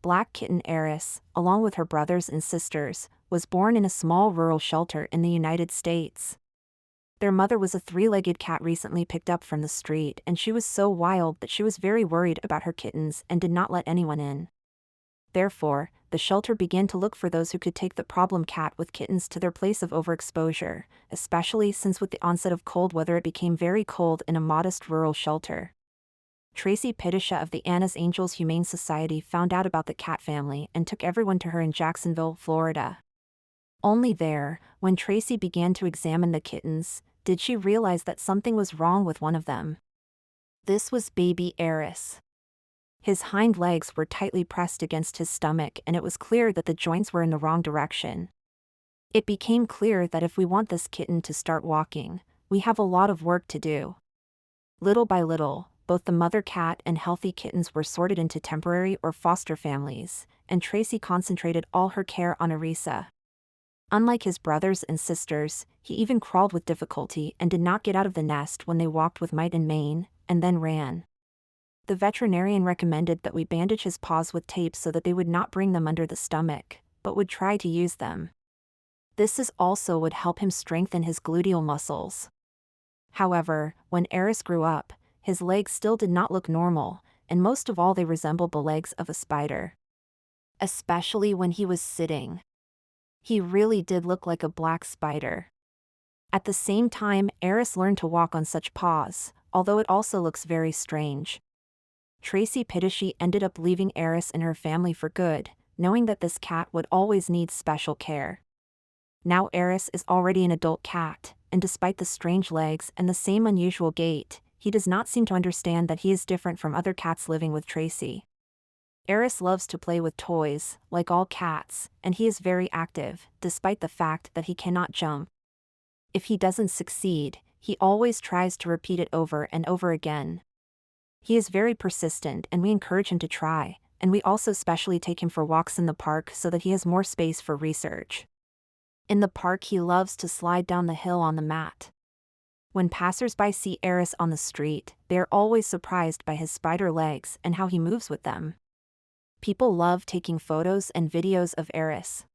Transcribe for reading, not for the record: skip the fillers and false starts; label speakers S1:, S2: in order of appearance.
S1: black kitten Eris, along with her brothers and sisters, was born in a small rural shelter in the United States. Their mother was a three-legged cat recently picked up from the street, and she was so wild that she was very worried about her kittens and did not let anyone in. Therefore, the shelter began to look for those who could take the problem cat with kittens to their place of overexposure, especially since with the onset of cold weather it became very cold in a modest rural shelter. Tracy Pitisha of the Anna's Angels Humane Society found out about the cat family and took everyone to her in Jacksonville, Florida. Only there, when Tracy began to examine the kittens, did she realize that something was wrong with one of them. This was baby Eris. His hind legs were tightly pressed against his stomach, and it was clear that the joints were in the wrong direction. It became clear that if we want this kitten to start walking, we have a lot of work to do. Little by little, both the mother cat and healthy kittens were sorted into temporary or foster families, and Tracy concentrated all her care on Arisa. Unlike his brothers and sisters, he even crawled with difficulty and did not get out of the nest when they walked with might and main, and then ran. The veterinarian recommended that we bandage his paws with tape so that they would not bring them under the stomach, but would try to use them. This also would help him strengthen his gluteal muscles. However, when Eris grew up, his legs still did not look normal, and most of all they resembled the legs of a spider. Especially when he was sitting. He really did look like a black spider. At the same time, Eris learned to walk on such paws, although it also looks very strange. Tracy Pitisha ended up leaving Eris and her family for good, knowing that this cat would always need special care. Now Eris is already an adult cat, and despite the strange legs and the same unusual gait, he does not seem to understand that he is different from other cats living with Tracy. Eris loves to play with toys, like all cats, and he is very active, despite the fact that he cannot jump. If he doesn't succeed, he always tries to repeat it over and over again. He is very persistent and we encourage him to try, and we also specially take him for walks in the park so that he has more space for research. In the park he loves to slide down the hill on the mat. When passers-by see Eris on the street, they are always surprised by his spider legs and how he moves with them. People love taking photos and videos of Eris.